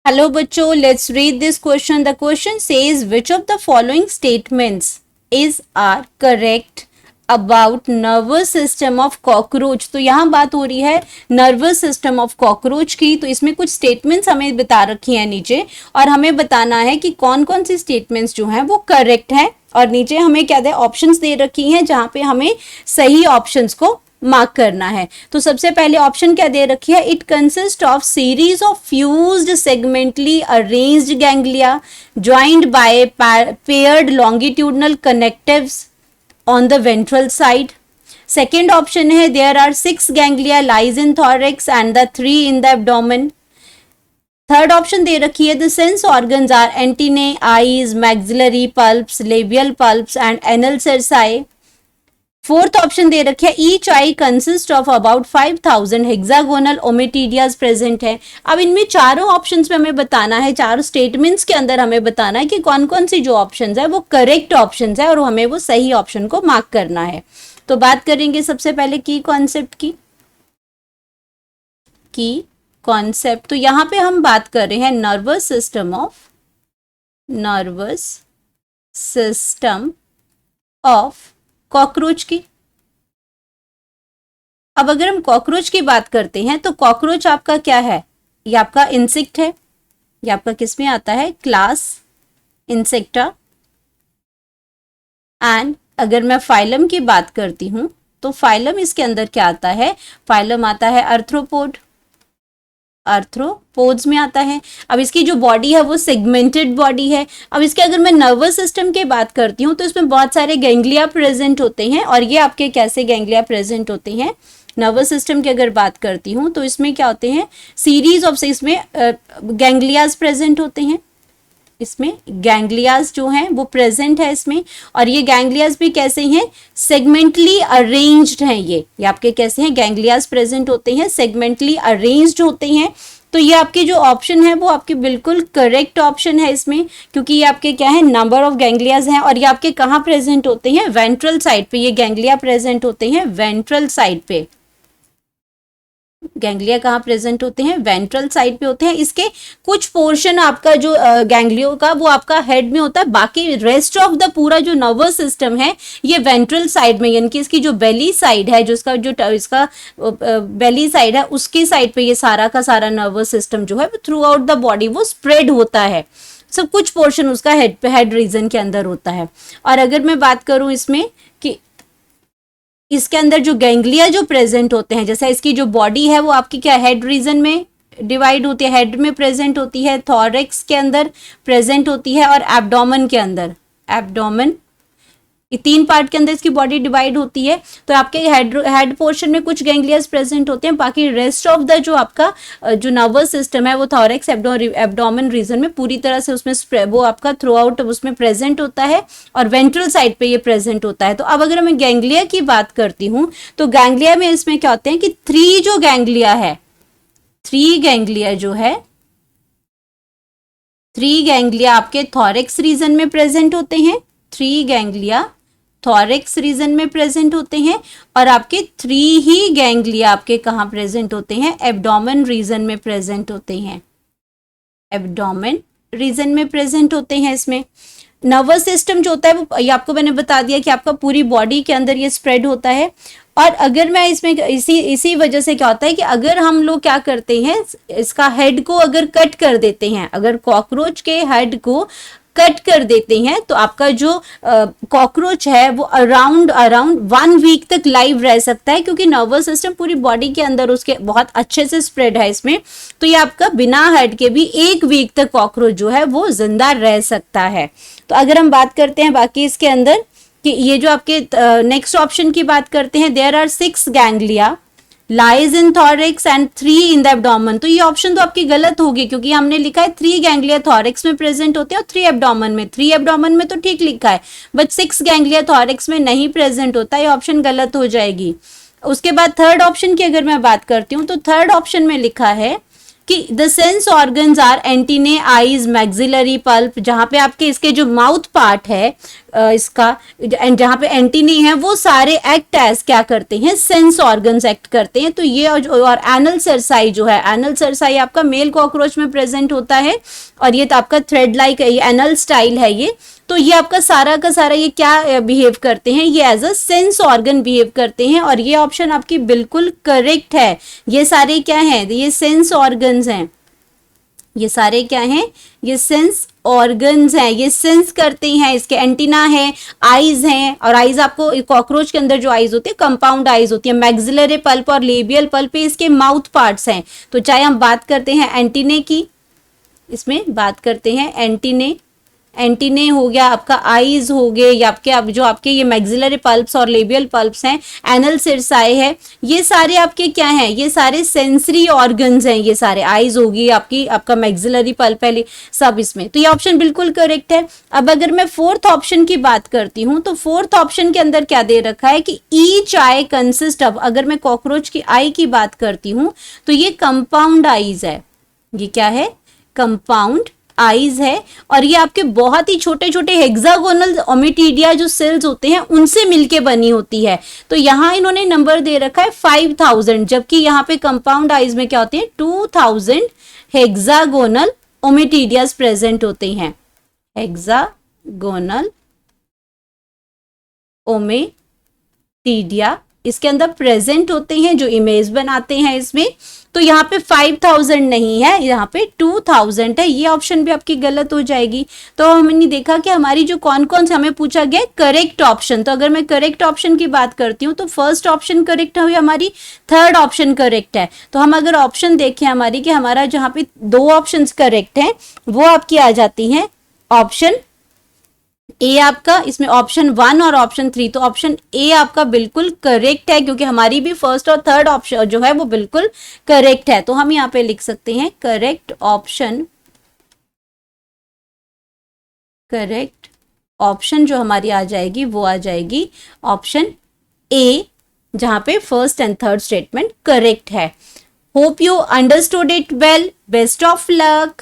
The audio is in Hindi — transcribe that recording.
Hello बच्चों, let's read this question. The question says which of the following statements is are correct about nervous system of cockroach. तो यहाँ बात हो रही है nervous system of cockroach की। तो इसमें कुछ statements हमें बता रखी हैं नीचे और हमें बताना है कि कौन कौन सी statements जो हैं वो correct हैं और नीचे हमें क्या दे ऑप्शंस दे रखी हैं जहाँ पे हमें सही ऑप्शंस को मार्क करना है। तो सबसे पहले ऑप्शन क्या दे रखी है, it consist of series of fused segmentally arranged ganglia joined by paired longitudinal connectives on the ventral side. Second option है there are 6 ganglia lies in thorax and the 3 in the abdomen. Third option दे रखी है the sense organs are antennae, eyes, maxillary palps, labial palps and anal cerci. Fourth option दे रखे है each eye consist of about 5000 hexagonal ommatidias present है। अब इनमें चारों ऑप्शंस में हमें बताना है, चारों स्टेटमेंट्स के अंदर हमें बताना है कि कौन कौन सी जो ऑप्शंस है वो करेक्ट ऑप्शंस है और हमें वो सही ऑप्शन को मार्क करना है। तो बात करेंगे सबसे पहले की कॉन्सेप्ट की कॉन्सेप्ट। तो यहाँ पे हम बात कर रहे हैं नर्वस सिस्टम ऑफ कॉकरोच की। अब अगर हम कॉकरोच की बात करते हैं तो कॉकरोच आपका क्या है, ये आपका इंसेक्ट है, ये आपका किस में आता है, क्लास इंसेक्टा। एंड अगर मैं फाइलम की बात करती हूं तो फाइलम इसके अंदर क्या आता है, फाइलम आता है आर्थ्रोपोड्स में आता है। अब इसकी जो बॉडी है वो सेगमेंटेड बॉडी है। अब इसके अगर मैं नर्वस सिस्टम की बात करती हूँ तो इसमें बहुत सारे गैंग्लिया प्रेजेंट होते हैं और ये आपके कैसे गैंग्लिया प्रेजेंट होते हैं, नर्वस सिस्टम की अगर बात करती हूँ तो इसमें क्या होते हैं, सीरीज ऑफ इसमें गैंग्लियाज प्रेजेंट होते हैं, इसमें गैंग्लियाज जो हैं वो प्रेजेंट है इसमें। और ये गैंग्लियाज भी कैसे हैं, सेगमेंटली अरेंज्ड हैं। ये आपके कैसे हैं, गैंग्लियाज प्रेजेंट होते हैं, सेगमेंटली अरेंज्ड होते हैं। तो ये आपके जो ऑप्शन है वो आपके बिल्कुल करेक्ट ऑप्शन है इसमें, क्योंकि ये आपके क्या है, नंबर ऑफ गैंग्लियाज हैं और ये आपके कहाँ प्रेजेंट होते हैं, वेंट्रल साइड पे। ये गैंग्लिया प्रेजेंट होते हैं वेंट्रल साइड पे। गैंग्लिया कहाँ प्रेजेंट होते हैं, वेंट्रल साइड पे होते हैं। इसके कुछ पोर्शन आपका जो गैंग्लियो का वो आपका हेड में होता है, बाकी रेस्ट ऑफ द पूरा जो नर्वस सिस्टम है ये वेंट्रल साइड में, यानी कि इसकी जो बेली साइड है, जो इसका बेली साइड है उसकी साइड पे ये सारा का सारा नर्वस सिस्टम जो है वो थ्रू आउट द बॉडी वो स्प्रेड होता है। सब कुछ पोर्शन उसका हेड रीजन के अंदर होता है। और अगर मैं बात करूं इसमें कि इसके अंदर जो गैंग्लिया जो प्रेजेंट होते हैं, जैसा इसकी जो बॉडी है वो आपकी क्या हेड रीजन में डिवाइड होती है, हेड में प्रेजेंट होती है, थॉरेक्स के अंदर प्रेजेंट होती है और एब्डोमेन के अंदर, एब्डोमेन, ये 3 पार्ट के अंदर इसकी बॉडी डिवाइड होती है। तो आपके हेड पोर्शन में कुछ गैंग्लियाज प्रेजेंट होते हैं, बाकी रेस्ट ऑफ द जो आपका जो नर्वस सिस्टम है वो थॉरेक्स एब्डोमेन रीजन में पूरी तरह से उसमें वो आपका थ्रू आउट उसमें प्रेजेंट होता है और वेंट्रल साइड पे ये प्रेजेंट होता है। तो अब अगर मैं गैंग्लिया की बात करती हूँ तो गैंग्लिया में इसमें क्या होते हैं कि 3 जो गैंग्लिया है, 3 गैंग्लिया जो है, 3 गैंग्लिया आपके थॉरेक्स रीजन में प्रेजेंट होते हैं, 3 गैंग्लिया थॉरेक्स रीजन में प्रेजेंट होते हैं और आपके 3 ही गैंग्लिया आपके कहाँ प्रेजेंट होते हैं, एब्डोमेन रीजन में प्रेजेंट होते हैं, एब्डोमेन रीजन में प्रेजेंट होते हैं। इसमें नर्वस सिस्टम जो होता है वो ये आपको मैंने बता दिया कि आपका पूरी बॉडी के अंदर ये स्प्रेड होता है। और अगर मैं इसमें इसी वजह से क्या होता है कि अगर हम लोग क्या करते हैं, इसका हेड को अगर कट कर देते हैं, अगर कॉकरोच के हेड को कट कर देते हैं तो आपका जो कॉकरोच है वो अराउंड 1 वीक तक लाइव रह सकता है, क्योंकि नर्वस सिस्टम पूरी बॉडी के अंदर उसके बहुत अच्छे से स्प्रेड है इसमें। तो ये आपका बिना हेड के भी 1 वीक तक कॉकरोच जो है वो जिंदा रह सकता है। तो अगर हम बात करते हैं बाकी इसके अंदर कि ये जो आपके नेक्स्ट ऑप्शन की बात करते हैं, there are 6 ganglia lies in thorax and 3 in the abdomen. तो ये ऑप्शन तो आपकी गलत होगी, क्योंकि हमने लिखा है 3 गैंग्लिया थॉरेक्स में प्रेजेंट होते हैं और 3 एब्डोमेन में। 3 एब्डोमेन में तो ठीक लिखा है, बट 6 गैंग्लिया थॉरेक्स में नहीं प्रेजेंट होता, ये ऑप्शन गलत हो जाएगी। उसके बाद थर्ड ऑप्शन की अगर मैं बात करती हूँ तो थर्ड ऑप्शन में लिखा है कि the sense organs are antennae, eyes, maxillary palp, जहां पे आपके इसके जो माउथ पार्ट है इसका जहां पे एंटीने है वो सारे एक्ट एज क्या करते हैं, सेंस ऑर्गन्स एक्ट करते हैं। तो ये और एनल सरसाई जो है, एनल सरसाई आपका मेल कॉकरोच में प्रेजेंट होता है और ये तो आपका थ्रेड लाइक एनल स्टाइल है ये। तो ये आपका सारा का सारा ये क्या बिहेव करते हैं, ये as a sense organ behave करते हैं और ये ऑप्शन आपकी बिल्कुल करेक्ट है। ये सारे क्या हैं, ये सेंस ऑर्गन्स हैं, ये सारे क्या हैं, ये सेंस ऑर्गन्स हैं, ये सेंस करते हैं। इसके एंटीना है, आईज हैं और आईज आपको कॉकरोच के अंदर जो आईज होती है कंपाउंड आईज होती है। मैक्सिलरी पल्प और लेबियल पल्प इसके माउथ पार्ट्स हैं। तो चाहे हम बात करते हैं एंटीने की, इसमें बात करते हैं एंटीने, एंटीने हो गया आपका, आईज हो गए या आपके जो आपके ये मैक्सिलरी पल्प्स और लेबियल पल्प्स हैं, एनल सिरसाई है, ये सारे आपके क्या हैं, ये सारे सेंसरी ऑर्गन्स हैं। ये सारे आईज होगी आपकी, आपका मैक्सिलरी पल्प है सब इसमें। तो ये ऑप्शन बिल्कुल करेक्ट है। अब अगर मैं फोर्थ ऑप्शन की बात करती हूँ तो फोर्थ ऑप्शन के अंदर क्या दे रखा है कि ईच आई कंसिस्ट ऑफ, अगर मैं कॉकरोच की आई की बात करती हूँ तो ये कंपाउंड आईज है। ये क्या है, कंपाउंड आईज है और ये आपके बहुत ही छोटे छोटे हेक्सागोनल ओमिटीडिया जो सेल्स होते हैं उनसे मिलके बनी होती है। तो यहाँ इन्होंने नंबर दे रखा है 5000, जबकि यहाँ पे कंपाउंड आईज में क्या होते हैं 2000 हेक्सागोनल ओमिटीडियाज प्रेजेंट होते हैं। हेक्सागोनल ओमिटीडिया इसके अंदर प्रेजेंट होते हैं जो इमेज बनाते हैं इसमें। तो यहाँ पे 5000 नहीं है, यहाँ पे 2000 है। ये ऑप्शन भी आपकी गलत हो जाएगी। तो हमने देखा कि हमारी जो कौन कौन से हमें पूछा गया करेक्ट ऑप्शन। तो अगर मैं करेक्ट ऑप्शन की बात करती हूँ तो फर्स्ट ऑप्शन करेक्ट हुई हमारी, थर्ड ऑप्शन करेक्ट है। तो हम अगर ऑप्शन देखें हमारी कि हमारा जहाँ पे दो ऑप्शन करेक्ट है वो आपकी आ जाती है ऑप्शन ए आपका, इसमें ऑप्शन 1 और ऑप्शन 3। तो ऑप्शन ए आपका बिल्कुल करेक्ट है क्योंकि हमारी भी फर्स्ट और थर्ड ऑप्शन जो है वो बिल्कुल करेक्ट है। तो हम यहाँ पे लिख सकते हैं करेक्ट ऑप्शन जो हमारी आ जाएगी वो आ जाएगी ऑप्शन ए, जहां पे first and third statement correct है। Hope you understood it well. Best of luck.